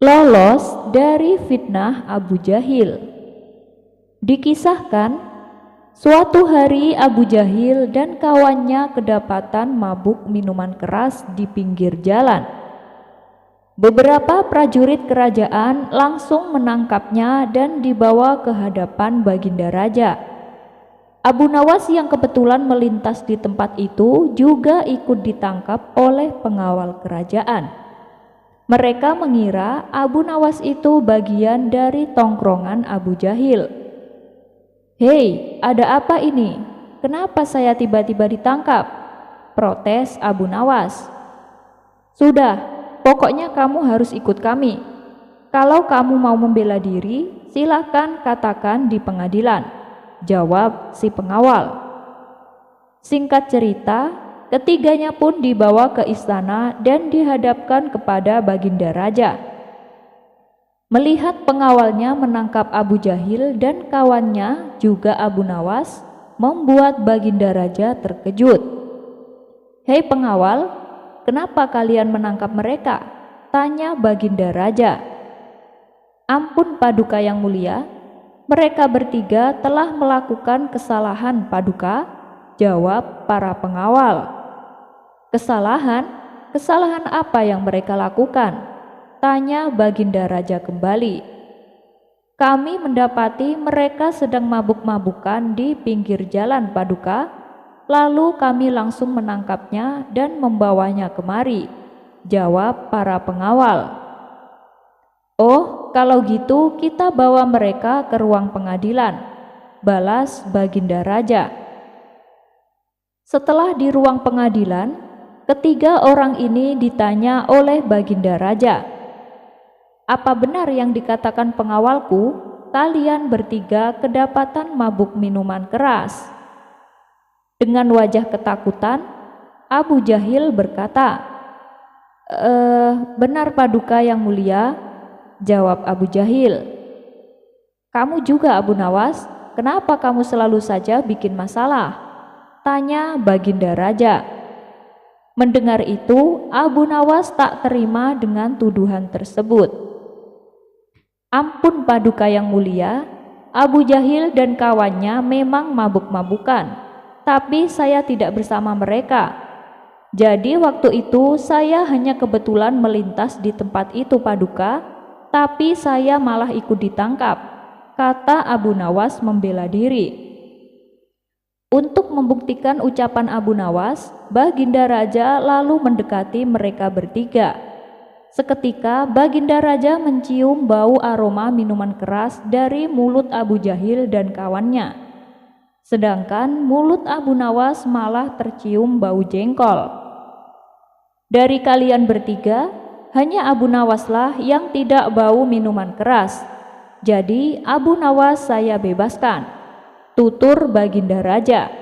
Lolos dari fitnah Abu Jahil. Dikisahkan, suatu hari Abu Jahil dan kawannya kedapatan mabuk minuman keras di pinggir jalan. Beberapa prajurit kerajaan langsung menangkapnya dan dibawa ke hadapan Baginda Raja. Abu Nawas yang kebetulan melintas di tempat itu juga ikut ditangkap oleh pengawal kerajaan. Mereka mengira Abu Nawas itu bagian dari tongkrongan Abu Jahil. "Hei, ada apa ini? Kenapa saya tiba-tiba ditangkap?" protes Abu Nawas. "Sudah, pokoknya kamu harus ikut kami. Kalau kamu mau membela diri, silakan katakan di pengadilan," jawab si pengawal. Singkat cerita, ketiganya pun dibawa ke istana dan dihadapkan kepada Baginda Raja. Melihat pengawalnya menangkap Abu Jahil dan kawannya juga Abu Nawas, membuat Baginda Raja terkejut. "Hei pengawal, kenapa kalian menangkap mereka?" tanya Baginda Raja. "Ampun Paduka yang mulia, mereka bertiga telah melakukan kesalahan Paduka," jawab para pengawal. "Kesalahan? Kesalahan apa yang mereka lakukan?" tanya Baginda Raja kembali. "Kami mendapati mereka sedang mabuk-mabukan di pinggir jalan Paduka, lalu kami langsung menangkapnya dan membawanya kemari," jawab para pengawal. "Oh, kalau gitu kita bawa mereka ke ruang pengadilan," balas Baginda Raja. Setelah di ruang pengadilan, ketiga orang ini ditanya oleh Baginda Raja, "Apa benar yang dikatakan pengawalku? Kalian bertiga kedapatan mabuk minuman keras." Dengan wajah ketakutan, Abu Jahil berkata, Benar Paduka yang mulia," jawab Abu Jahil. "Kamu juga Abu Nawas, kenapa kamu selalu saja bikin masalah?" tanya Baginda Raja. Mendengar itu, Abu Nawas tak terima dengan tuduhan tersebut. "Ampun Paduka yang mulia, Abu Jahil dan kawannya memang mabuk-mabukan, tapi saya tidak bersama mereka. Jadi waktu itu saya hanya kebetulan melintas di tempat itu Paduka, tapi saya malah ikut ditangkap," kata Abu Nawas membela diri. Untuk membuktikan ucapan Abu Nawas, Baginda Raja lalu mendekati mereka bertiga. Seketika Baginda Raja mencium bau aroma minuman keras dari mulut Abu Jahil dan kawannya. Sedangkan mulut Abu Nawas malah tercium bau jengkol. "Dari kalian bertiga, hanya Abu Nawaslah yang tidak bau minuman keras. Jadi Abu Nawas saya bebaskan," tutur Baginda Raja.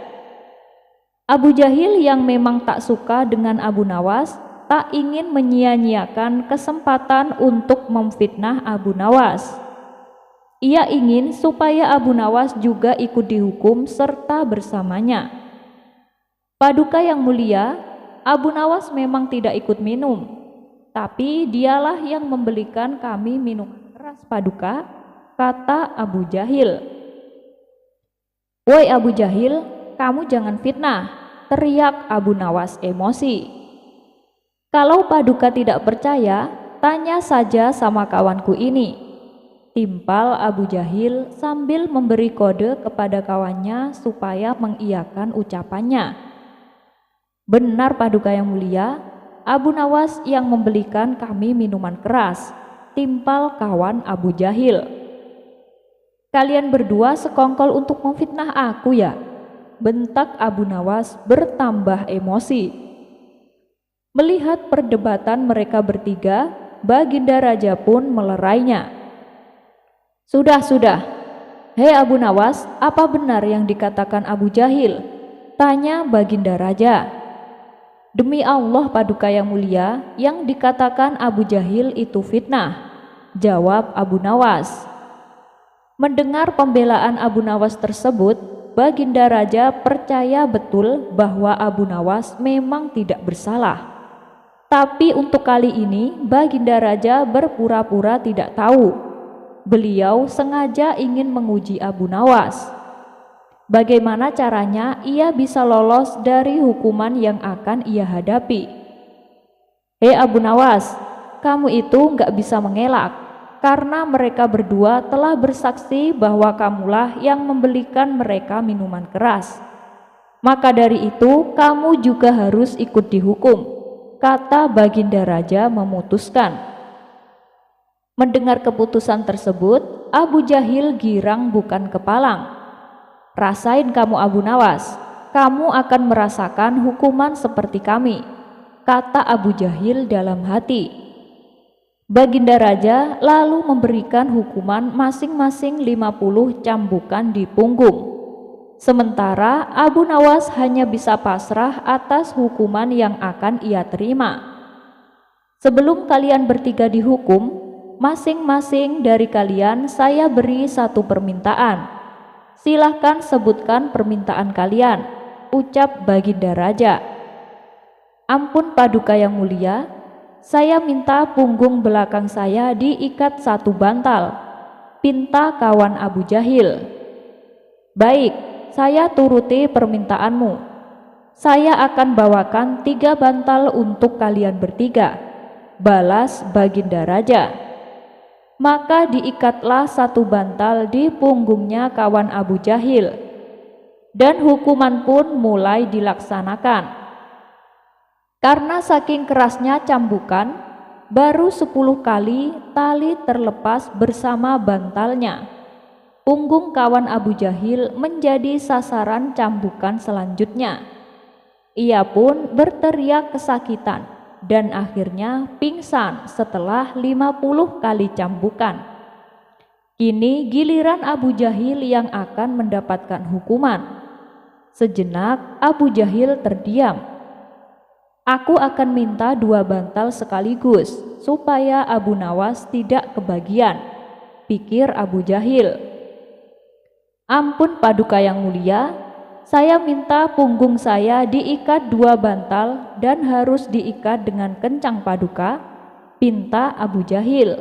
Abu Jahil yang memang tak suka dengan Abu Nawas, tak ingin menyia-nyiakan kesempatan untuk memfitnah Abu Nawas. Ia ingin supaya Abu Nawas juga ikut dihukum serta bersamanya. "Paduka yang mulia, Abu Nawas memang tidak ikut minum, tapi dialah yang membelikan kami minuman keras Paduka," kata Abu Jahil. "Woi Abu Jahil, kamu jangan fitnah," teriak Abu Nawas emosi. "Kalau Paduka tidak percaya, tanya saja sama kawanku ini," timpal Abu Jahil sambil memberi kode kepada kawannya supaya mengiyakan ucapannya. "Benar Paduka yang mulia, Abu Nawas yang membelikan kami minuman keras," timpal kawan Abu Jahil. "Kalian berdua sekongkol untuk memfitnah aku ya?" bentak Abu Nawas bertambah emosi. Melihat perdebatan mereka bertiga, Baginda Raja pun melerainya. Sudah. Hei Abu Nawas, apa benar yang dikatakan Abu Jahil?" tanya Baginda Raja. "Demi Allah Paduka yang mulia, yang dikatakan Abu Jahil itu fitnah," jawab Abu Nawas. Mendengar pembelaan Abu Nawas tersebut, Baginda Raja percaya betul bahwa Abu Nawas memang tidak bersalah. Tapi untuk kali ini Baginda Raja berpura-pura tidak tahu. Beliau sengaja ingin menguji Abu Nawas. Bagaimana caranya ia bisa lolos dari hukuman yang akan ia hadapi. Hei Abu Nawas, kamu itu nggak bisa mengelak, karena mereka berdua telah bersaksi bahwa kamulah yang membelikan mereka minuman keras. Maka dari itu kamu juga harus ikut dihukum, kata Baginda Raja memutuskan. Mendengar keputusan tersebut, Abu Jahil girang bukan kepalang. Rasain kamu Abu Nawas, kamu akan merasakan hukuman seperti kami, kata Abu Jahil dalam hati. Baginda Raja lalu memberikan hukuman masing-masing 50 cambukan di punggung. Sementara Abu Nawas hanya bisa pasrah atas hukuman yang akan ia terima. Sebelum kalian bertiga dihukum, masing-masing dari kalian saya beri satu permintaan. Silahkan sebutkan permintaan kalian, ucap Baginda Raja. Ampun Paduka yang mulia, saya minta punggung belakang saya diikat satu bantal, pinta kawan Abu Jahil. Baik, saya turuti permintaanmu. Saya akan bawakan 3 bantal untuk kalian bertiga, balas Baginda Raja. Maka diikatlah satu bantal di punggungnya kawan Abu Jahil, dan hukuman pun mulai dilaksanakan. Karena saking kerasnya cambukan, baru 10 kali tali terlepas bersama bantalnya. Punggung kawan Abu Jahil menjadi sasaran cambukan selanjutnya. Ia pun berteriak kesakitan dan akhirnya pingsan setelah 50 kali cambukan. Kini giliran Abu Jahil yang akan mendapatkan hukuman. Sejenak Abu Jahil terdiam. Aku akan minta 2 bantal sekaligus supaya Abu Nawas tidak kebagian, pikir Abu Jahil. Ampun Paduka yang mulia, saya minta punggung saya diikat 2 bantal dan harus diikat dengan kencang Paduka, pinta Abu Jahil.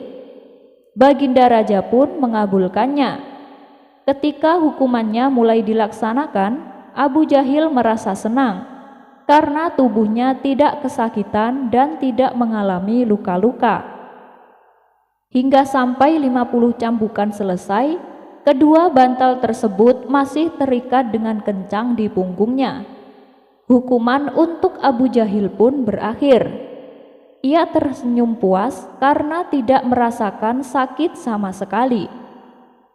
Baginda Raja pun mengabulkannya. Ketika hukumannya mulai dilaksanakan, Abu Jahil merasa senang karena tubuhnya tidak kesakitan dan tidak mengalami luka-luka. Hingga sampai 50 cambukan selesai, kedua bantal tersebut masih terikat dengan kencang di punggungnya. Hukuman untuk Abu Jahil pun berakhir. Ia tersenyum puas karena tidak merasakan sakit sama sekali.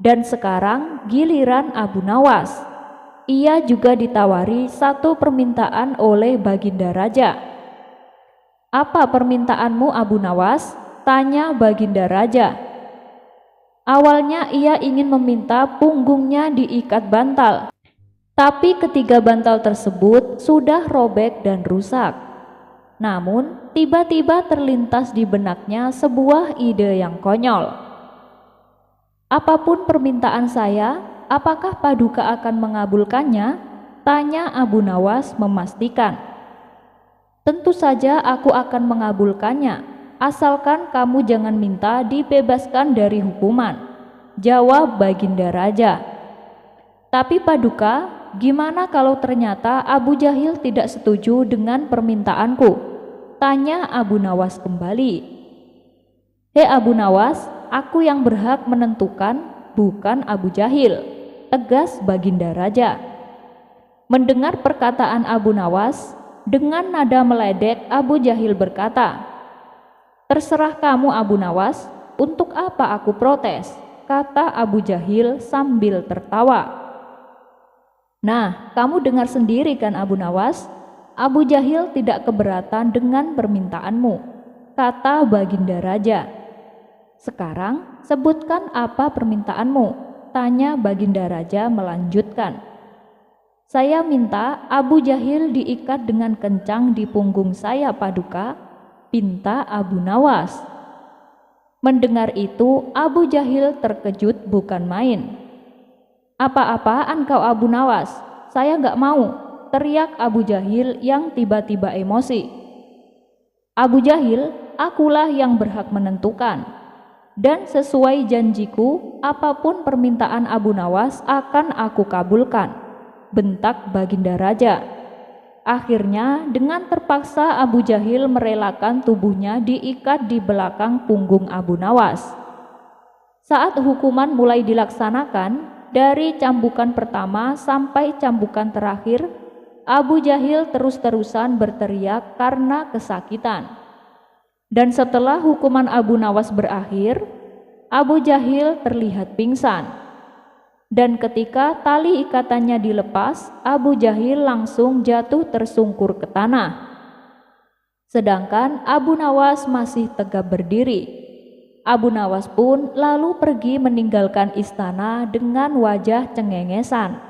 Dan sekarang giliran Abu Nawas. Ia juga ditawari satu permintaan oleh Baginda Raja. Apa permintaanmu Abu Nawas? Tanya Baginda Raja. Awalnya ia ingin meminta punggungnya diikat bantal, tapi ketiga bantal tersebut sudah robek dan rusak. Namun tiba-tiba terlintas di benaknya sebuah ide yang konyol. Apapun permintaan saya, apakah Paduka akan mengabulkannya? Tanya Abu Nawas memastikan. Tentu saja aku akan mengabulkannya, asalkan kamu jangan minta dibebaskan dari hukuman, jawab Baginda Raja. Tapi Paduka, gimana kalau ternyata Abu Jahil tidak setuju dengan permintaanku? Tanya Abu Nawas kembali. Hei Abu Nawas, aku yang berhak menentukan, bukan Abu Jahil, tegas Baginda Raja. Mendengar perkataan Abu Nawas, dengan nada meledek Abu Jahil berkata, terserah kamu Abu Nawas, untuk apa aku protes? Kata Abu Jahil sambil tertawa. Nah, kamu dengar sendiri kan Abu Nawas, Abu Jahil tidak keberatan dengan permintaanmu, kata Baginda Raja. Sekarang sebutkan apa permintaanmu, tanya Baginda Raja melanjutkan. Saya minta Abu Jahil diikat dengan kencang di punggung saya Paduka, pinta Abu Nawas. Mendengar itu Abu Jahil terkejut bukan main. Apa-apaan kau Abu Nawas? Saya gak mau, teriak Abu Jahil yang tiba-tiba emosi. Abu Jahil, akulah yang berhak menentukan. Dan sesuai janjiku, apapun permintaan Abu Nawas akan aku kabulkan, bentak Baginda Raja. Akhirnya dengan terpaksa Abu Jahil merelakan tubuhnya diikat di belakang punggung Abu Nawas. Saat hukuman mulai dilaksanakan, dari cambukan pertama sampai cambukan terakhir, Abu Jahil terus-terusan berteriak karena kesakitan. Dan setelah hukuman Abu Nawas berakhir, Abu Jahil terlihat pingsan. Dan ketika tali ikatannya dilepas, Abu Jahil langsung jatuh tersungkur ke tanah. Sedangkan Abu Nawas masih tegap berdiri. Abu Nawas pun lalu pergi meninggalkan istana dengan wajah cengengesan.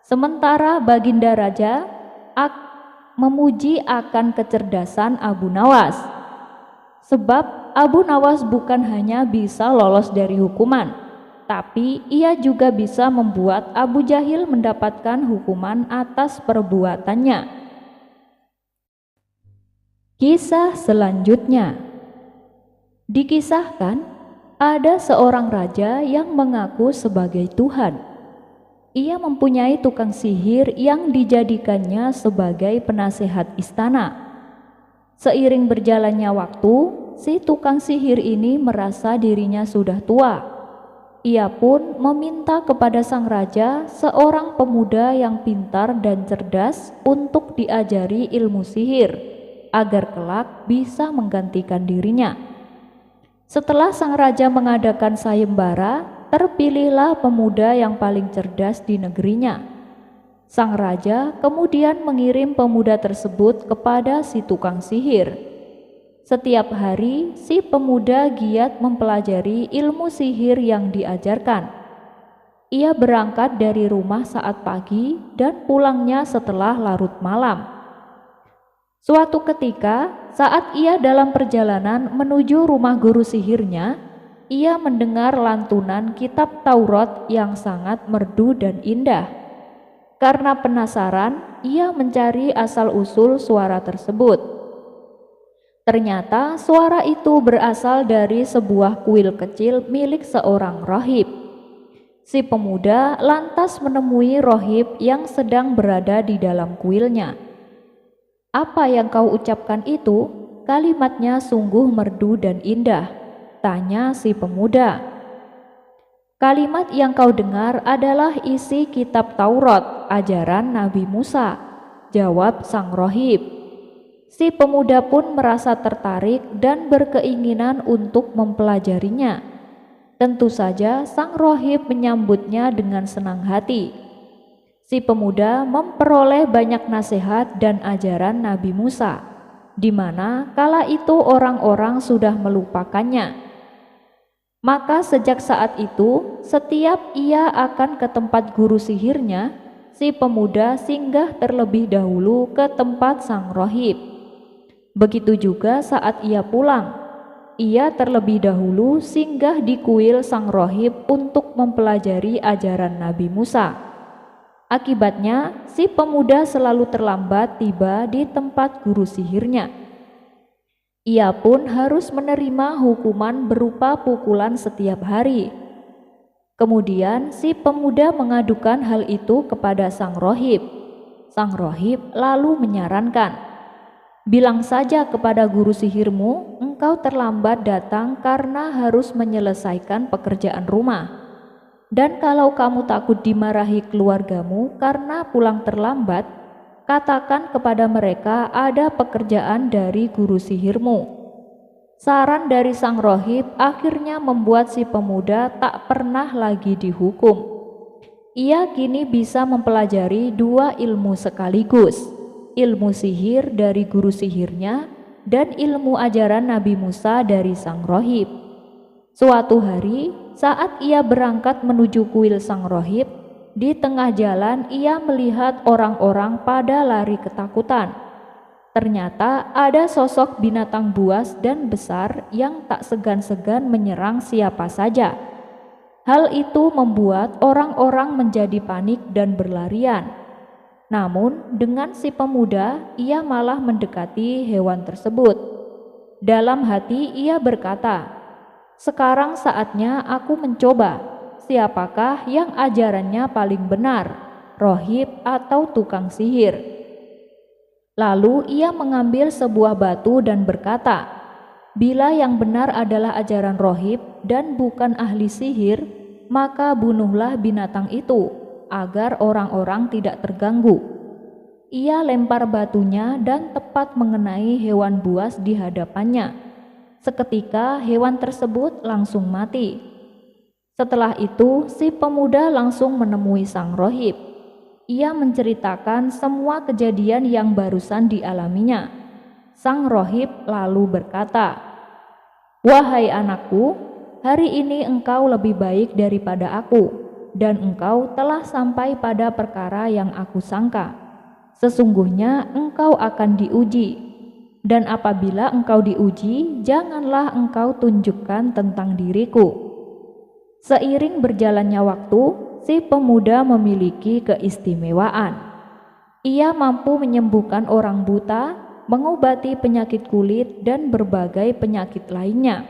Sementara Baginda Raja memuji akan kecerdasan Abu Nawas. Sebab Abu Nawas bukan hanya bisa lolos dari hukuman, tapi ia juga bisa membuat Abu Jahil mendapatkan hukuman atas perbuatannya. Kisah selanjutnya. Dikisahkan, ada seorang raja yang mengaku sebagai Tuhan. Ia mempunyai tukang sihir yang dijadikannya sebagai penasehat istana. Seiring berjalannya waktu, si tukang sihir ini merasa dirinya sudah tua. Ia pun meminta kepada sang raja seorang pemuda yang pintar dan cerdas untuk diajari ilmu sihir, agar kelak bisa menggantikan dirinya. Setelah sang raja mengadakan sayembara, terpilihlah pemuda yang paling cerdas di negerinya. Sang raja kemudian mengirim pemuda tersebut kepada si tukang sihir. Setiap hari, si pemuda giat mempelajari ilmu sihir yang diajarkan. Ia berangkat dari rumah saat pagi dan pulangnya setelah larut malam. Suatu ketika, saat ia dalam perjalanan menuju rumah guru sihirnya, ia mendengar lantunan kitab Taurat yang sangat merdu dan indah. Karena penasaran, ia mencari asal-usul suara tersebut. Ternyata suara itu berasal dari sebuah kuil kecil milik seorang rohib. Si pemuda lantas menemui rohib yang sedang berada di dalam kuilnya. "Apa yang kau ucapkan itu? Kalimatnya sungguh merdu dan indah," tanya si pemuda. "Kalimat yang kau dengar adalah isi kitab Taurat, ajaran Nabi Musa," jawab sang rohib. Si pemuda pun merasa tertarik dan berkeinginan untuk mempelajarinya. Tentu saja sang rohib menyambutnya dengan senang hati. Si pemuda memperoleh banyak nasihat dan ajaran Nabi Musa, di mana kala itu orang-orang sudah melupakannya. Maka sejak saat itu, setiap ia akan ke tempat guru sihirnya, si pemuda singgah terlebih dahulu ke tempat sang rohib. Begitu juga saat ia pulang, ia terlebih dahulu singgah di kuil sang rohib untuk mempelajari ajaran Nabi Musa. Akibatnya, si pemuda selalu terlambat tiba di tempat guru sihirnya. Ia pun harus menerima hukuman berupa pukulan setiap hari. Kemudian si pemuda mengadukan hal itu kepada sang rohib. Sang rohib lalu menyarankan, "Bilang saja kepada guru sihirmu, engkau terlambat datang karena harus menyelesaikan pekerjaan rumah. Dan kalau kamu takut dimarahi keluargamu karena pulang terlambat, katakan kepada mereka ada pekerjaan dari guru sihirmu." Saran dari sang rohib akhirnya membuat si pemuda tak pernah lagi dihukum. Ia kini bisa mempelajari dua ilmu sekaligus, ilmu sihir dari guru sihirnya dan ilmu ajaran Nabi Musa dari sang rohib. Suatu hari, saat ia berangkat menuju kuil sang rohib, di tengah jalan ia melihat orang-orang pada lari ketakutan. Ternyata ada sosok binatang buas dan besar yang tak segan-segan menyerang siapa saja. Hal itu membuat orang-orang menjadi panik dan berlarian. Namun dengan si pemuda, ia malah mendekati hewan tersebut. Dalam hati ia berkata, "Sekarang saatnya aku mencoba, siapakah yang ajarannya paling benar, rohib atau tukang sihir." Lalu ia mengambil sebuah batu dan berkata, "Bila yang benar adalah ajaran rohib dan bukan ahli sihir, maka bunuhlah binatang itu, agar orang-orang tidak terganggu." Ia lempar batunya dan tepat mengenai hewan buas di hadapannya. Seketika hewan tersebut langsung mati. Setelah itu si pemuda langsung menemui sang rohib. Ia menceritakan semua kejadian yang barusan dialaminya. Sang rohib lalu berkata, "Wahai anakku, hari ini engkau lebih baik daripada aku, dan engkau telah sampai pada perkara yang aku sangka. Sesungguhnya engkau akan diuji, dan apabila engkau diuji, janganlah engkau tunjukkan tentang diriku." Seiring berjalannya waktu, si pemuda memiliki keistimewaan. Ia mampu menyembuhkan orang buta, mengobati penyakit kulit, dan berbagai penyakit lainnya.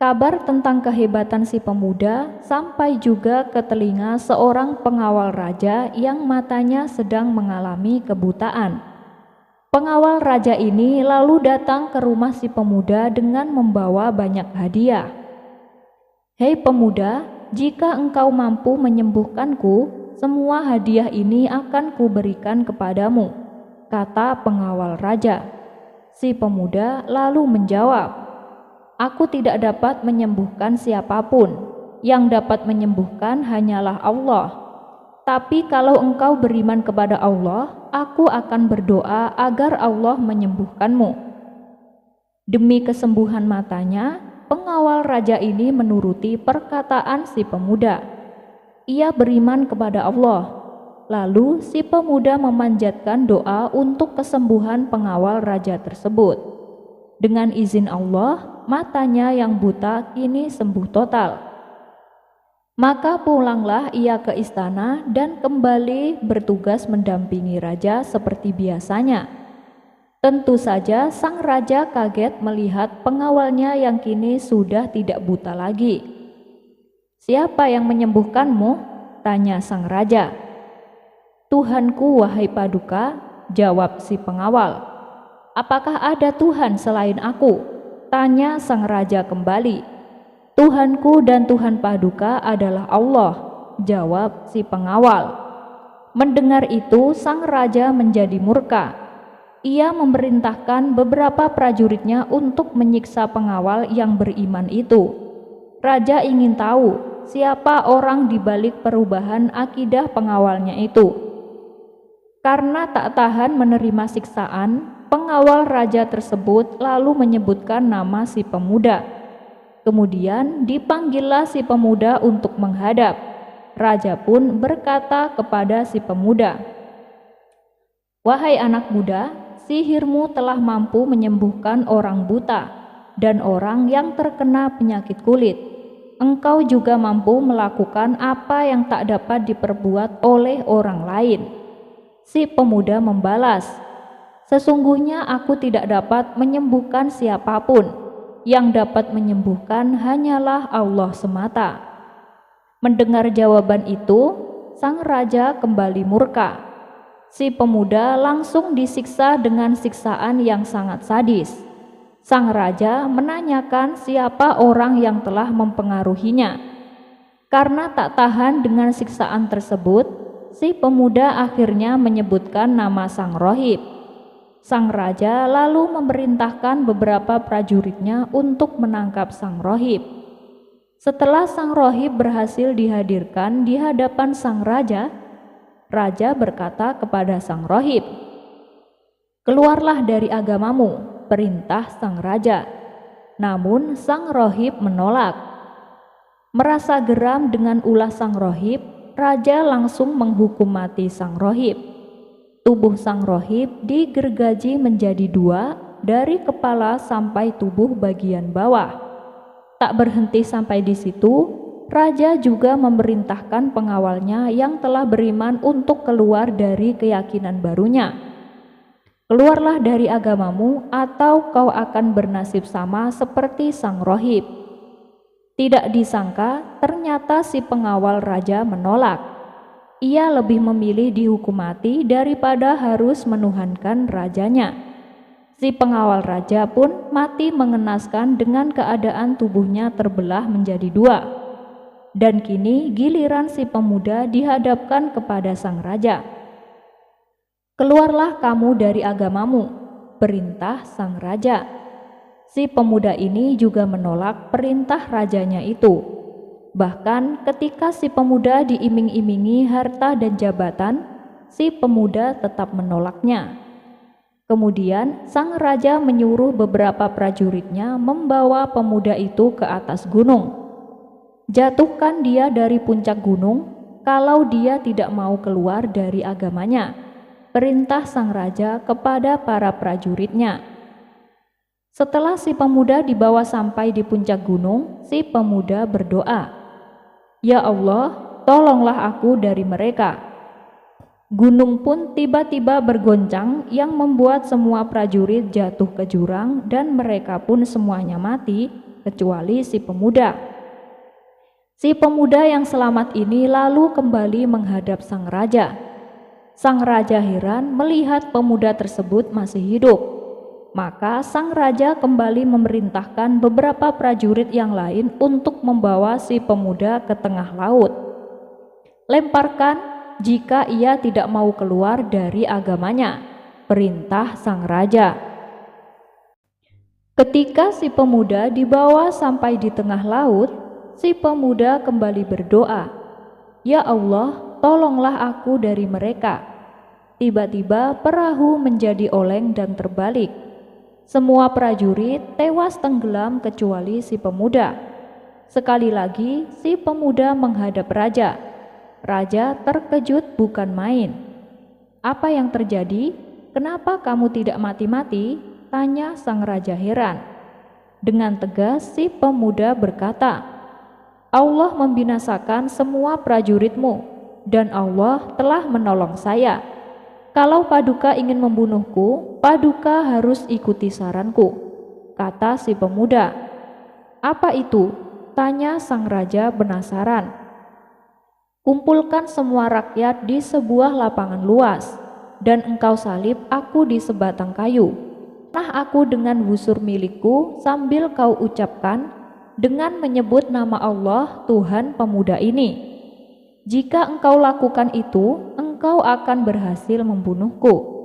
Kabar tentang kehebatan si pemuda sampai juga ke telinga seorang pengawal raja yang matanya sedang mengalami kebutaan. Pengawal raja ini lalu datang ke rumah si pemuda dengan membawa banyak hadiah. "Hei pemuda, jika engkau mampu menyembuhkanku, semua hadiah ini akan kuberikan kepadamu," kata pengawal raja. Si pemuda lalu menjawab, "Aku tidak dapat menyembuhkan siapapun. Yang dapat menyembuhkan hanyalah Allah. Tapi kalau engkau beriman kepada Allah, aku akan berdoa agar Allah menyembuhkanmu." Demi kesembuhan matanya, pengawal raja ini menuruti perkataan si pemuda. Ia beriman kepada Allah. Lalu si pemuda memanjatkan doa untuk kesembuhan pengawal raja tersebut. Dengan izin Allah, matanya yang buta kini sembuh total. Maka pulanglah ia ke istana dan kembali bertugas mendampingi raja seperti biasanya. Tentu saja sang raja kaget melihat pengawalnya yang kini sudah tidak buta lagi. "Siapa yang menyembuhkanmu?" tanya sang raja. "Tuhanku, wahai Paduka," jawab si pengawal. "Apakah ada Tuhan selain aku?" tanya sang raja kembali. "Tuhanku dan Tuhan Paduka adalah Allah," jawab si pengawal. Mendengar itu sang raja menjadi murka. Ia memerintahkan beberapa prajuritnya untuk menyiksa pengawal yang beriman itu. Raja ingin tahu siapa orang di balik perubahan akidah pengawalnya itu. Karena tak tahan menerima siksaan, pengawal raja tersebut lalu menyebutkan nama si pemuda. Kemudian dipanggillah si pemuda untuk menghadap. Raja pun berkata kepada si pemuda, "Wahai anak muda, sihirmu telah mampu menyembuhkan orang buta dan orang yang terkena penyakit kulit. Engkau juga mampu melakukan apa yang tak dapat diperbuat oleh orang lain." Si pemuda membalas, "Sesungguhnya aku tidak dapat menyembuhkan siapapun. Yang dapat menyembuhkan hanyalah Allah semata." Mendengar jawaban itu, sang raja kembali murka. Si pemuda langsung disiksa dengan siksaan yang sangat sadis. Sang raja menanyakan siapa orang yang telah mempengaruhinya. Karena tak tahan dengan siksaan tersebut, si pemuda akhirnya menyebutkan nama sang rohib. Sang raja lalu memerintahkan beberapa prajuritnya untuk menangkap sang rohib. Setelah sang rohib berhasil dihadirkan di hadapan sang raja, raja berkata kepada sang rohib, "Keluarlah dari agamamu," perintah sang raja. Namun sang rohib menolak. Merasa geram dengan ulah sang rohib, raja langsung menghukum mati sang rohib. Tubuh sang rohib digergaji menjadi dua, dari kepala sampai tubuh bagian bawah. Tak berhenti sampai di situ, raja juga memerintahkan pengawalnya yang telah beriman untuk keluar dari keyakinan barunya. Keluarlah dari agamamu atau kau akan bernasib sama seperti sang rohib." Tidak disangka ternyata si pengawal raja menolak. Ia lebih memilih dihukum mati daripada harus menuhankan rajanya. Si pengawal raja pun mati mengenaskan dengan keadaan tubuhnya terbelah menjadi dua. Dan kini giliran si pemuda dihadapkan kepada sang raja. "Keluarlah kamu dari agamamu," perintah sang raja. Si pemuda ini juga menolak perintah rajanya itu. Bahkan ketika si pemuda diiming-imingi harta dan jabatan, si pemuda tetap menolaknya. Kemudian sang raja menyuruh beberapa prajuritnya membawa pemuda itu ke atas gunung. "Jatuhkan dia dari puncak gunung kalau dia tidak mau keluar dari agamanya," perintah sang raja kepada para prajuritnya. Setelah si pemuda dibawa sampai di puncak gunung, si pemuda berdoa, "Ya Allah, tolonglah aku dari mereka." Gunung pun tiba-tiba bergoncang yang membuat semua prajurit jatuh ke jurang dan mereka pun semuanya mati kecuali si pemuda. Si pemuda yang selamat ini lalu kembali menghadap sang raja. Sang raja heran melihat pemuda tersebut masih hidup. Maka sang raja kembali memerintahkan beberapa prajurit yang lain untuk membawa si pemuda ke tengah laut. "Lemparkan jika ia tidak mau keluar dari agamanya," perintah sang raja. Ketika si pemuda dibawa sampai di tengah laut, si pemuda kembali berdoa, "Ya Allah, tolonglah aku dari mereka." Tiba-tiba perahu menjadi oleng dan terbalik. Semua prajurit tewas tenggelam kecuali si pemuda. Sekali lagi si pemuda menghadap raja. Raja terkejut bukan main. "Apa yang terjadi? Kenapa kamu tidak mati-mati?" tanya sang raja heran. Dengan tegas si pemuda berkata, "Allah membinasakan semua prajuritmu dan Allah telah menolong saya. Kalau Paduka ingin membunuhku, Paduka harus ikuti saranku," kata si pemuda. "Apa itu?" tanya sang raja penasaran. "Kumpulkan semua rakyat di sebuah lapangan luas, dan engkau salib aku di sebatang kayu. Panah aku dengan busur milikku sambil kau ucapkan dengan menyebut nama Allah Tuhan pemuda ini. Jika engkau lakukan itu, engkau akan berhasil membunuhku."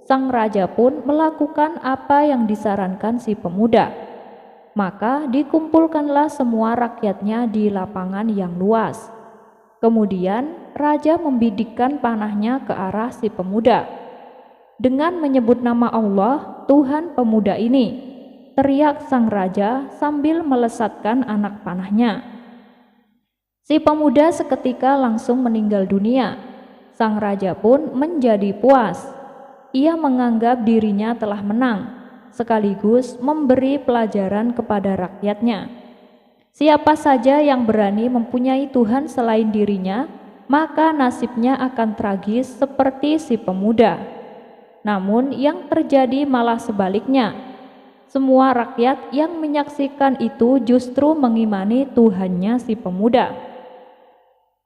Sang raja pun melakukan apa yang disarankan si pemuda. Maka dikumpulkanlah semua rakyatnya di lapangan yang luas. Kemudian raja membidikkan panahnya ke arah si pemuda. Dengan menyebut nama Allah Tuhan pemuda ini, teriak sang raja sambil melesatkan anak panahnya. Si pemuda seketika langsung meninggal dunia. Sang raja pun menjadi puas. Ia menganggap dirinya telah menang, sekaligus memberi pelajaran kepada rakyatnya. Siapa saja yang berani mempunyai Tuhan selain dirinya, maka nasibnya akan tragis seperti si pemuda. Namun yang terjadi malah sebaliknya. Semua rakyat yang menyaksikan itu justru mengimani Tuhannya si pemuda.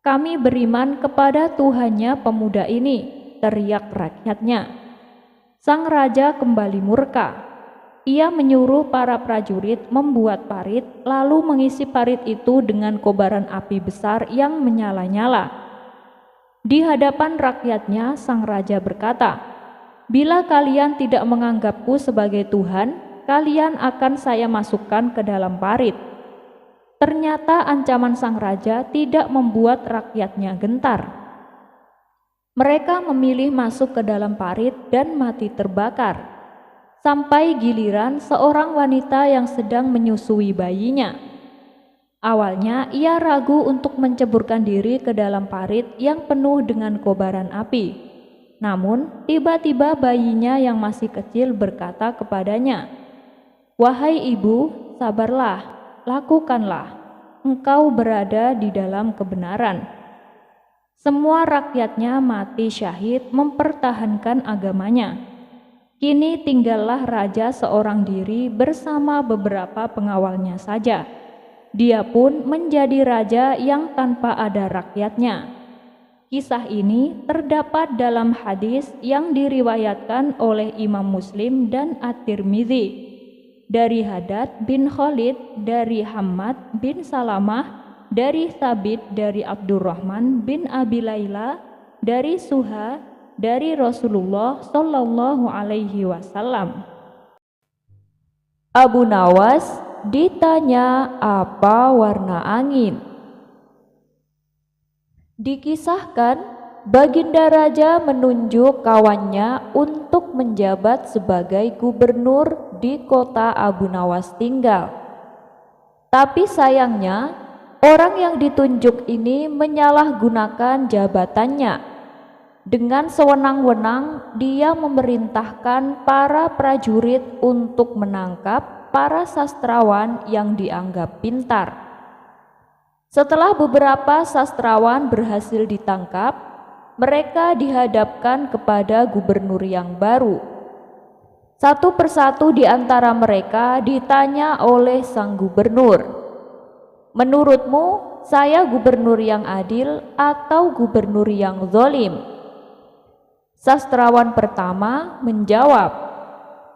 "Kami beriman kepada Tuhannya pemuda ini," teriak rakyatnya. Sang raja kembali murka. Ia menyuruh para prajurit membuat parit, lalu mengisi parit itu dengan kobaran api besar yang menyala-nyala. Di hadapan rakyatnya, sang raja berkata, "Bila kalian tidak menganggapku sebagai Tuhan, kalian akan saya masukkan ke dalam parit." Ternyata ancaman sang raja tidak membuat rakyatnya gentar. Mereka memilih masuk ke dalam parit dan mati terbakar. Sampai giliran seorang wanita yang sedang menyusui bayinya. Awalnya ia ragu untuk menceburkan diri ke dalam parit yang penuh dengan kobaran api. Namun tiba-tiba bayinya yang masih kecil berkata kepadanya, "Wahai ibu, sabarlah. Lakukanlah, engkau berada di dalam kebenaran." Semua rakyatnya mati syahid mempertahankan agamanya. Kini tinggallah raja seorang diri bersama beberapa pengawalnya saja. Dia pun menjadi raja yang tanpa ada rakyatnya. Kisah ini terdapat dalam hadis yang diriwayatkan oleh Imam Muslim dan At-Tirmidzi dari Hadad bin Khalid, dari Hammad bin Salamah, dari Thabit, dari Abdurrahman bin Abi Laila, dari Suha, dari Rasulullah Shallallahu Alaihi Wasallam. Abu Nawas ditanya apa warna angin. Dikisahkan, Baginda Raja menunjuk kawannya untuk menjabat sebagai gubernur di kota Abu Nawas tinggal. Tapi sayangnya, orang yang ditunjuk ini menyalahgunakan jabatannya. Dengan sewenang-wenang, dia memerintahkan para prajurit untuk menangkap para sastrawan yang dianggap pintar. Setelah beberapa sastrawan berhasil ditangkap, mereka dihadapkan kepada gubernur yang baru. Satu persatu di antara mereka ditanya oleh sang gubernur, "Menurutmu, saya gubernur yang adil atau gubernur yang zalim?" Sastrawan pertama menjawab,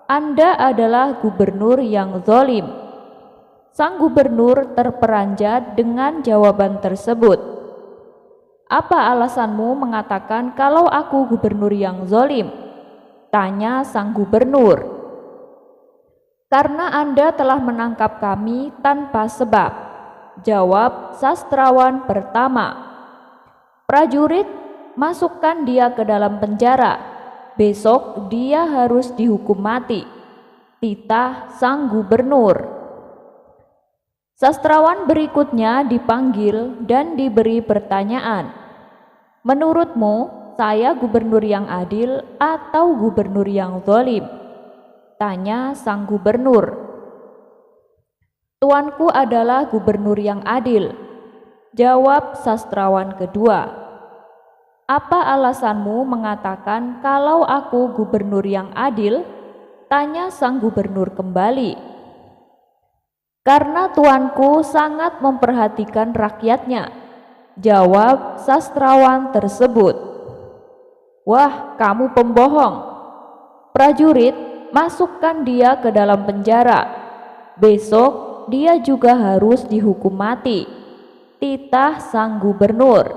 "Anda adalah gubernur yang zalim." Sang gubernur terperanjat dengan jawaban tersebut. "Apa alasanmu mengatakan kalau aku gubernur yang zalim?" tanya sang gubernur. "Karena Anda telah menangkap kami tanpa sebab," jawab sastrawan pertama. "Prajurit, masukkan dia ke dalam penjara. Besok dia harus dihukum mati," titah sang gubernur. Sastrawan berikutnya dipanggil dan diberi pertanyaan, "Menurutmu, saya gubernur yang adil atau gubernur yang zalim?" tanya sang gubernur. "Tuanku adalah gubernur yang adil," jawab sastrawan kedua. "Apa alasanmu mengatakan kalau aku gubernur yang adil?" tanya sang gubernur kembali. "Karena tuanku sangat memperhatikan rakyatnya," jawab sastrawan tersebut. "Wah, kamu pembohong. Prajurit, masukkan dia ke dalam penjara. Besok dia juga harus dihukum mati," titah sang gubernur.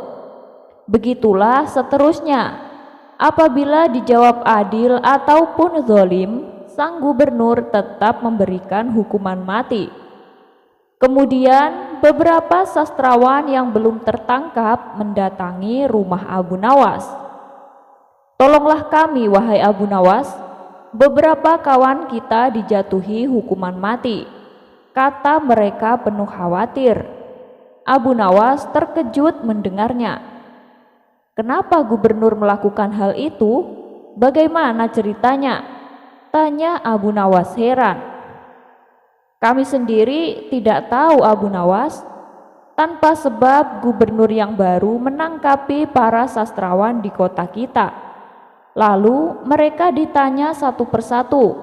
Begitulah seterusnya. Apabila dijawab adil ataupun zalim, sang gubernur tetap memberikan hukuman mati. Kemudian beberapa sastrawan yang belum tertangkap mendatangi rumah Abu Nawas. "Tolonglah kami, wahai Abu Nawas. Beberapa kawan kita dijatuhi hukuman mati," kata mereka penuh khawatir. Abu Nawas terkejut mendengarnya. "Kenapa gubernur melakukan hal itu? Bagaimana ceritanya?" tanya Abu Nawas heran. "Kami sendiri tidak tahu, Abu Nawas. Tanpa sebab gubernur yang baru menangkapi para sastrawan di kota kita. Lalu mereka ditanya satu persatu,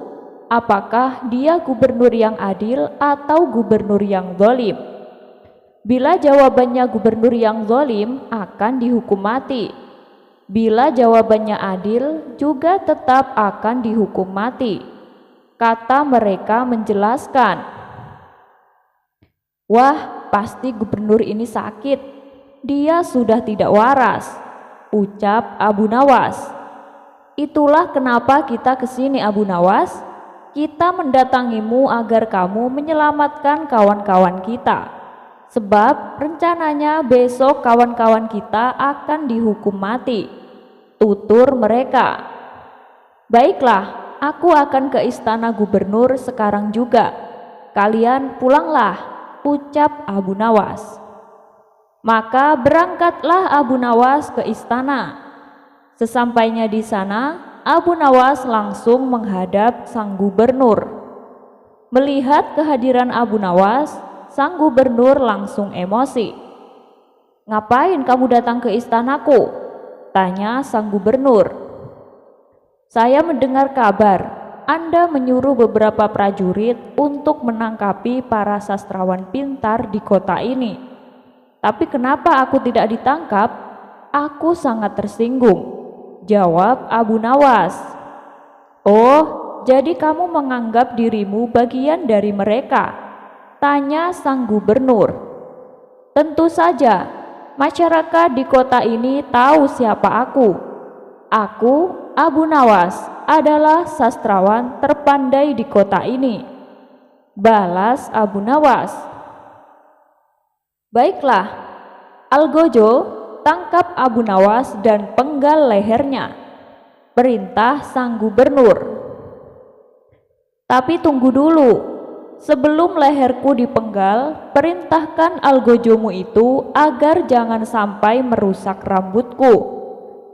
apakah dia gubernur yang adil atau gubernur yang zalim. Bila jawabannya gubernur yang zalim, akan dihukum mati. Bila jawabannya adil, juga tetap akan dihukum mati," kata mereka menjelaskan. "Wah, pasti gubernur ini sakit. Dia sudah tidak waras," ucap Abu Nawas. "Itulah kenapa kita kesini, Abu Nawas. Kita mendatangimu agar kamu menyelamatkan kawan-kawan kita. Sebab rencananya besok kawan-kawan kita akan dihukum mati," tutur mereka. "Baiklah, aku akan ke istana gubernur sekarang juga. Kalian pulanglah," ucap Abu Nawas. Maka berangkatlah Abu Nawas ke istana. Sesampainya di sana, Abu Nawas langsung menghadap sang gubernur. Melihat kehadiran Abu Nawas, sang gubernur langsung emosi. "Ngapain kamu datang ke istanaku?" tanya sang gubernur. Saya mendengar kabar Anda menyuruh beberapa prajurit untuk menangkapi para sastrawan pintar di kota ini. Tapi kenapa aku tidak ditangkap? Aku sangat tersinggung, jawab Abu Nawas. Oh, jadi kamu menganggap dirimu bagian dari mereka? Tanya sang gubernur. Tentu saja, masyarakat di kota ini tahu siapa aku. Aku, Abu Nawas, adalah sastrawan terpandai di kota ini, balas Abu Nawas. Baiklah, Algojo, tangkap Abu Nawas dan penggal lehernya, perintah sang gubernur. Tapi tunggu dulu, sebelum leherku dipenggal, perintahkan Algojomu itu agar jangan sampai merusak rambutku,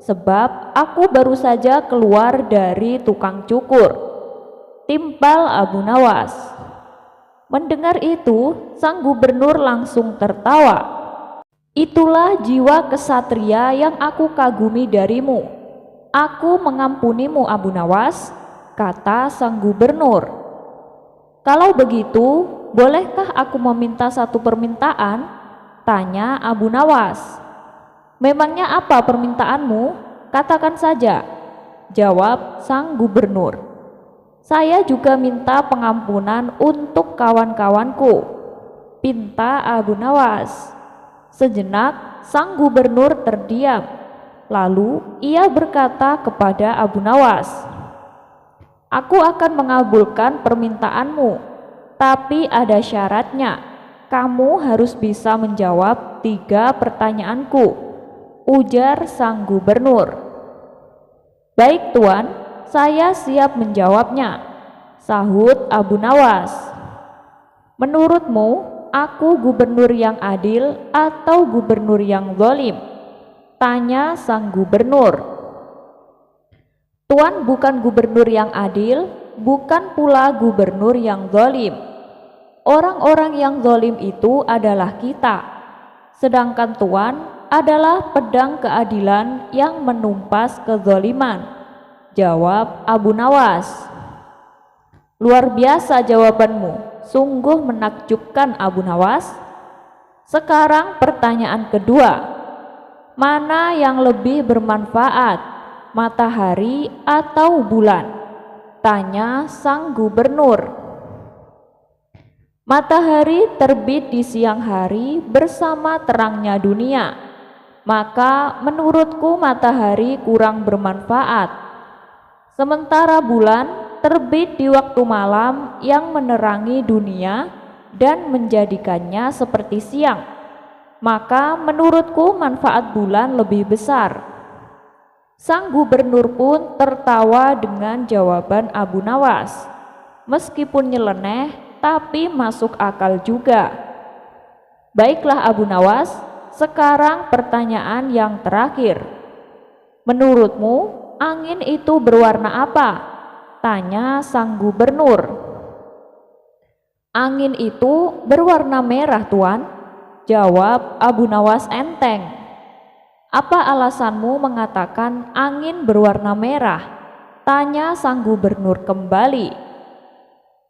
sebab aku baru saja keluar dari tukang cukur, timpal Abu Nawas. Mendengar itu, sang gubernur langsung tertawa. Itulah jiwa kesatria yang aku kagumi darimu. Aku mengampunimu Abu Nawas, kata sang gubernur. Kalau begitu, bolehkah aku meminta satu permintaan? Tanya Abu Nawas. Memangnya apa permintaanmu? Katakan saja, jawab sang gubernur. Saya juga minta pengampunan untuk kawan-kawanku, pinta Abu Nawas. Sejenak sang gubernur terdiam, lalu ia berkata kepada Abu Nawas, aku akan mengabulkan permintaanmu, tapi ada syaratnya. Kamu harus bisa menjawab 3 pertanyaanku, ujar sang gubernur. Baik tuan, saya siap menjawabnya, sahut Abu Nawas. Menurutmu, aku gubernur yang adil atau gubernur yang zalim? Tanya sang gubernur. Tuan bukan gubernur yang adil, bukan pula gubernur yang zalim. Orang-orang yang zalim itu adalah kita, sedangkan Tuan adalah pedang keadilan yang menumpas kezaliman, jawab Abu Nawas. Luar biasa jawabanmu, sungguh menakjubkan Abu Nawas. Sekarang pertanyaan kedua, mana yang lebih bermanfaat, matahari atau bulan? Tanya sang gubernur. Matahari terbit di siang hari bersama terangnya dunia, maka menurutku matahari kurang bermanfaat. Sementara bulan terbit di waktu malam yang menerangi dunia dan menjadikannya seperti siang, maka menurutku manfaat bulan lebih besar. Sang gubernur pun tertawa dengan jawaban Abu Nawas. Meskipun nyeleneh, tapi masuk akal juga. Baiklah Abu Nawas, sekarang pertanyaan yang terakhir. Menurutmu, angin itu berwarna apa? Tanya sang gubernur. Angin itu berwarna merah, Tuan, jawab Abu Nawas enteng. Apa alasanmu mengatakan angin berwarna merah? Tanya sang gubernur kembali.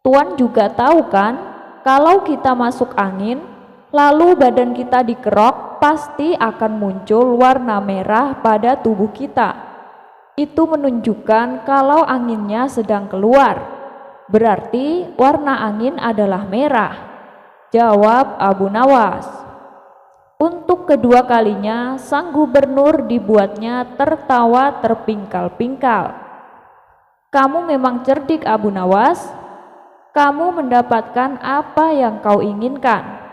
Tuan juga tahu kan, kalau kita masuk angin, lalu badan kita dikerok, pasti akan muncul warna merah pada tubuh kita. Itu menunjukkan kalau anginnya sedang keluar. Berarti warna angin adalah merah, jawab Abu Nawas. Untuk kedua kalinya sang gubernur dibuatnya tertawa terpingkal-pingkal. Kamu memang cerdik Abu Nawas. Kamu mendapatkan apa yang kau inginkan.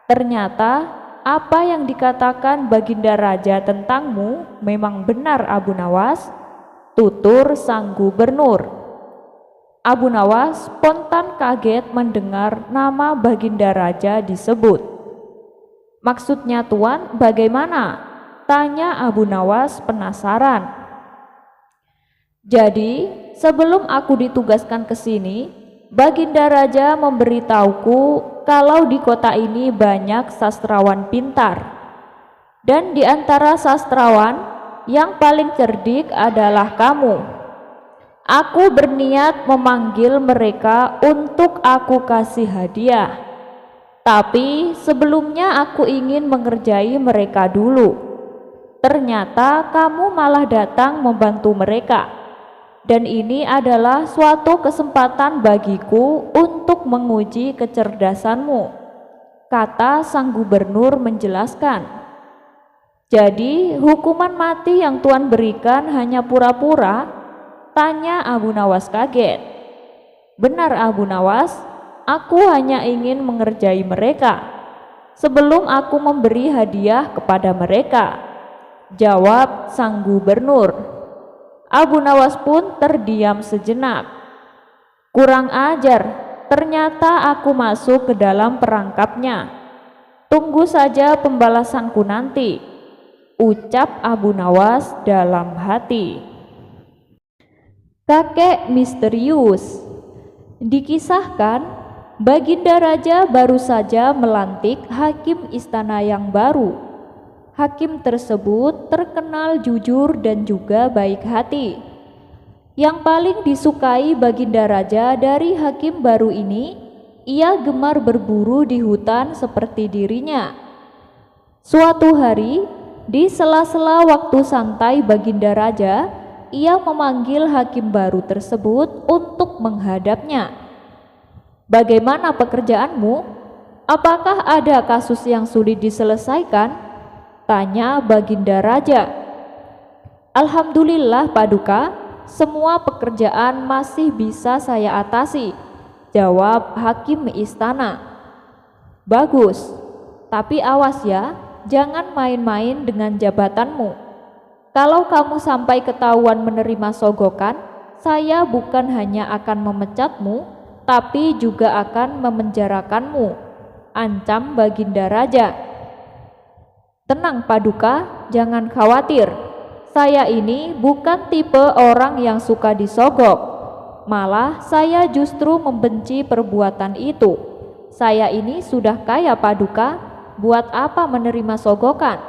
Ternyata apa yang dikatakan Baginda Raja tentangmu memang benar Abu Nawas, tutur sang gubernur. Abu Nawas spontan kaget mendengar nama Baginda Raja disebut. Maksudnya Tuan bagaimana? Tanya Abu Nawas penasaran. Jadi sebelum aku ditugaskan ke sini, Baginda Raja memberitahuku kalau di kota ini banyak sastrawan pintar. Dan di antara sastrawan yang paling cerdik adalah kamu. Aku berniat memanggil mereka untuk aku kasih hadiah. Tapi sebelumnya aku ingin mengerjai mereka dulu. Ternyata kamu malah datang membantu mereka. Dan ini adalah suatu kesempatan bagiku untuk menguji kecerdasanmu, kata sang gubernur menjelaskan. Jadi hukuman mati yang Tuan berikan hanya pura-pura? Tanya Abu Nawas kaget. Benar Abu Nawas, aku hanya ingin mengerjai mereka sebelum aku memberi hadiah kepada mereka, jawab sang gubernur. Abu Nawas pun terdiam sejenak. Kurang ajar, ternyata aku masuk ke dalam perangkapnya. Tunggu saja pembalasanku nanti, ucap Abu Nawas dalam hati. Kakek misterius. Dikisahkan, Baginda Raja baru saja melantik hakim istana yang baru. Hakim tersebut terkenal jujur dan juga baik hati. Yang paling disukai Baginda Raja dari hakim baru ini, ia gemar berburu di hutan seperti dirinya. Suatu hari, di sela-sela waktu santai Baginda Raja, ia memanggil hakim baru tersebut untuk menghadapnya. Bagaimana pekerjaanmu? Apakah ada kasus yang sulit diselesaikan? Tanya Baginda Raja. Alhamdulillah Paduka, semua pekerjaan masih bisa saya atasi, jawab hakim istana. Bagus, tapi awas ya, jangan main-main dengan jabatanmu. Kalau kamu sampai ketahuan menerima sogokan, saya bukan hanya akan memecatmu, tapi juga akan memenjarakanmu, ancam Baginda Raja. Tenang Paduka, jangan khawatir. Saya ini bukan tipe orang yang suka disogok. Malah saya justru membenci perbuatan itu. Saya ini sudah kaya Paduka, buat apa menerima sogokan?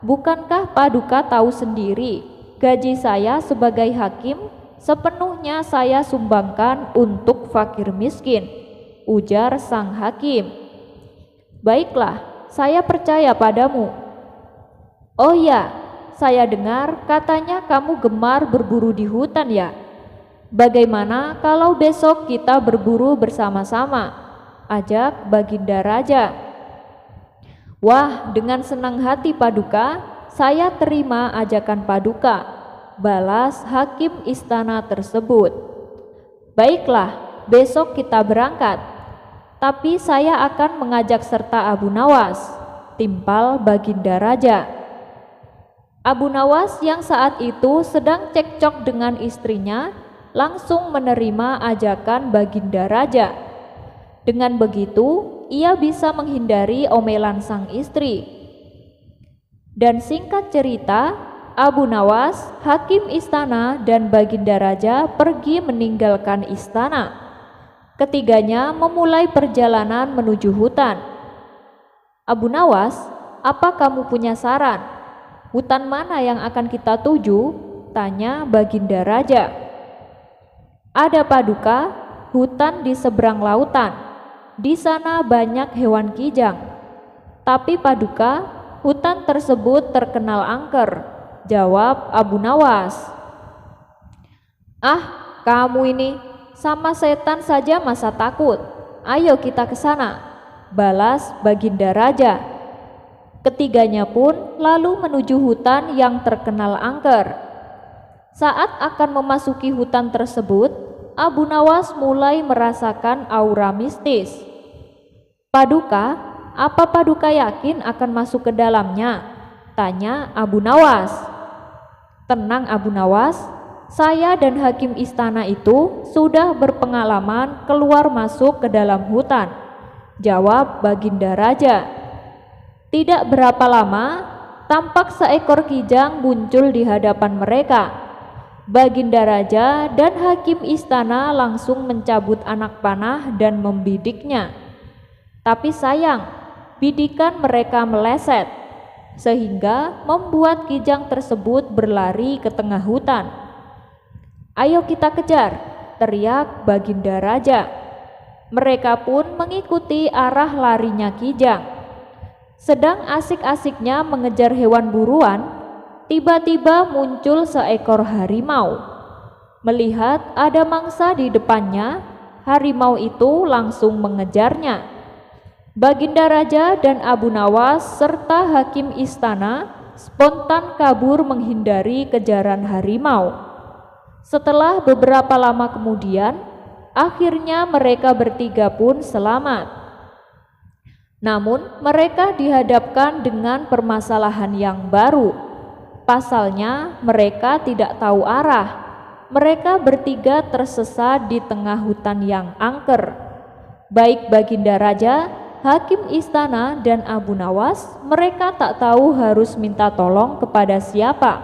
Bukankah Paduka tahu sendiri, gaji saya sebagai hakim sepenuhnya saya sumbangkan untuk fakir miskin, ujar sang hakim. Baiklah, saya percaya padamu. Oh ya, saya dengar katanya kamu gemar berburu di hutan ya? Bagaimana kalau besok kita berburu bersama-sama? Ajak Baginda Raja. Wah, dengan senang hati Paduka, saya terima ajakan Paduka, balas hakim istana tersebut. Baiklah, besok kita berangkat. Tapi saya akan mengajak serta Abu Nawas, timpal Baginda Raja. Abu Nawas yang saat itu sedang cekcok dengan istrinya, langsung menerima ajakan Baginda Raja. Dengan begitu, ia bisa menghindari omelan sang istri. Dan singkat cerita, Abu Nawas, hakim istana, dan Baginda Raja pergi meninggalkan istana. Ketiganya memulai perjalanan menuju hutan. Abu Nawas, apa kamu punya saran? Hutan mana yang akan kita tuju? Tanya Baginda Raja. Ada Paduka, hutan di seberang lautan. Di sana banyak hewan kijang. Tapi Paduka, hutan tersebut terkenal angker, jawab Abu Nawas. Ah, kamu ini sama setan saja masa takut. Ayo kita ke sana, balas Baginda Raja. Ketiganya pun lalu menuju hutan yang terkenal angker. Saat akan memasuki hutan tersebut, Abu Nawas mulai merasakan aura mistis. Paduka, apa Paduka yakin akan masuk ke dalamnya? Tanya Abu Nawas. Tenang Abu Nawas, saya dan hakim istana itu sudah berpengalaman keluar masuk ke dalam hutan, jawab Baginda Raja. Tidak berapa lama, tampak seekor kijang muncul di hadapan mereka. Baginda Raja dan hakim istana langsung mencabut anak panah dan membidiknya. Tapi sayang, bidikan mereka meleset, sehingga membuat kijang tersebut berlari ke tengah hutan. "Ayo kita kejar!" teriak Baginda Raja. Mereka pun mengikuti arah larinya Kijang. Sedang asik-asiknya mengejar hewan buruan, tiba-tiba muncul seekor harimau. Melihat ada mangsa di depannya, harimau itu langsung mengejarnya. Baginda Raja dan Abu Nawas serta hakim istana spontan kabur menghindari kejaran harimau. Setelah beberapa lama kemudian, akhirnya mereka bertiga pun selamat. Namun mereka dihadapkan dengan permasalahan yang baru. Pasalnya mereka tidak tahu arah. Mereka bertiga tersesat di tengah hutan yang angker. Baik Baginda Raja, hakim istana, dan Abu Nawas, mereka tak tahu harus minta tolong kepada siapa.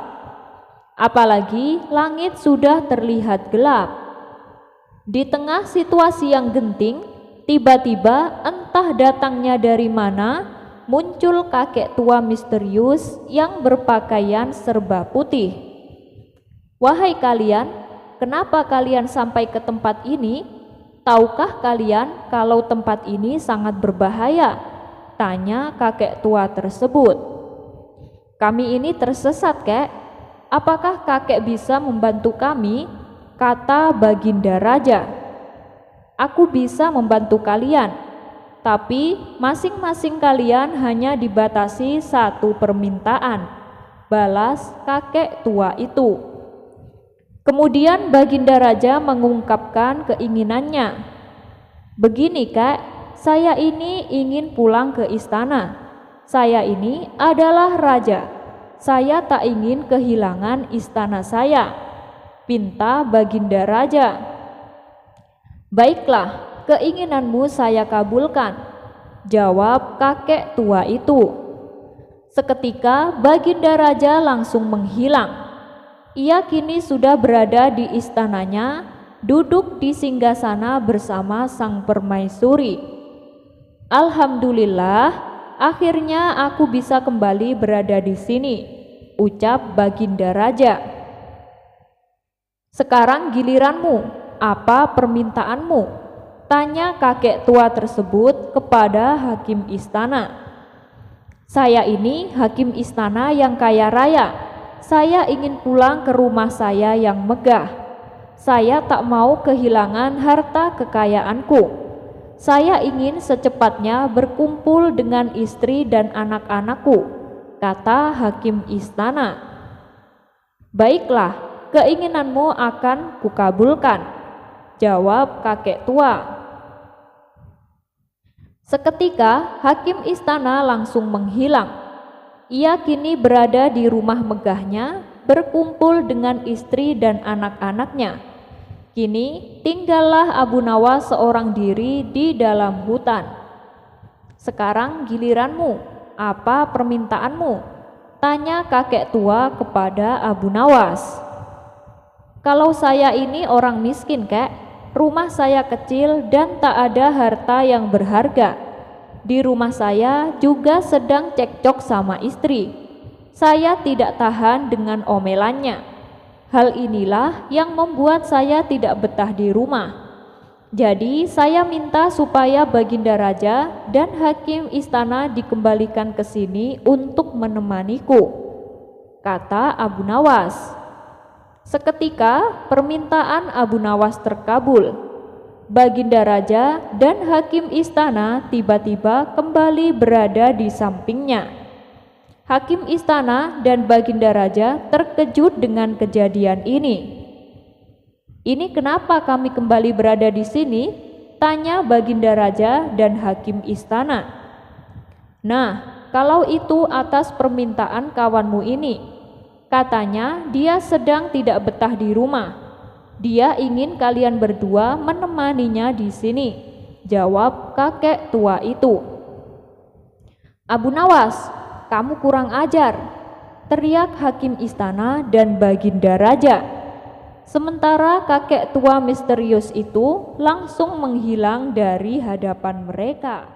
Apalagi langit sudah terlihat gelap. Di tengah situasi yang genting, tiba-tiba entah datangnya dari mana, muncul kakek tua misterius yang berpakaian serba putih. "Wahai kalian, kenapa kalian sampai ke tempat ini? Tahukah kalian kalau tempat ini sangat berbahaya?" tanya kakek tua tersebut. "Kami ini tersesat, Kek. Apakah kakek bisa membantu kami?" kata Baginda Raja. "Aku bisa membantu kalian, tapi masing-masing kalian hanya dibatasi satu permintaan," balas kakek tua itu. Kemudian Baginda Raja mengungkapkan keinginannya. "Begini Kak, saya ini ingin pulang ke istana. Saya ini adalah raja. Saya tak ingin kehilangan istana saya," pinta Baginda Raja. "Baiklah, keinginanmu saya kabulkan," jawab kakek tua itu. Seketika Baginda Raja langsung menghilang. Ia kini sudah berada di istananya, duduk di singgasana bersama sang permaisuri. "Alhamdulillah, akhirnya aku bisa kembali berada di sini," ucap Baginda Raja. "Sekarang giliranmu, apa permintaanmu?" tanya kakek tua tersebut kepada hakim istana. "Saya ini hakim istana yang kaya raya. Saya ingin pulang ke rumah saya yang megah. Saya tak mau kehilangan harta kekayaanku. Saya ingin secepatnya berkumpul dengan istri dan anak-anakku," kata hakim istana. "Baiklah, keinginanmu akan kukabulkan," jawab kakek tua. Seketika hakim istana langsung menghilang. Ia kini berada di rumah megahnya, berkumpul dengan istri dan anak-anaknya. Kini tinggallah Abu Nawas seorang diri di dalam hutan. "Sekarang giliranmu, apa permintaanmu?" tanya kakek tua kepada Abu Nawas. "Kalau saya ini orang miskin, Kek. Rumah saya kecil dan tak ada harta yang berharga. Di rumah saya juga sedang cekcok sama istri. Saya tidak tahan dengan omelannya. Hal inilah yang membuat saya tidak betah di rumah. Jadi saya minta supaya Baginda Raja dan hakim istana dikembalikan ke sini untuk menemaniku," kata Abu Nawas. Seketika permintaan Abu Nawas terkabul. Baginda Raja dan hakim istana tiba-tiba kembali berada di sampingnya. Hakim istana dan Baginda Raja terkejut dengan kejadian ini. "Ini kenapa kami kembali berada di sini?" tanya Baginda Raja dan hakim istana. "Nah, kalau itu atas permintaan kawanmu ini. Katanya dia sedang tidak betah di rumah. Dia ingin kalian berdua menemaninya di sini," jawab kakek tua itu. "Abu Nawas, kamu kurang ajar," teriak hakim istana dan Baginda Raja. Sementara kakek tua misterius itu langsung menghilang dari hadapan mereka.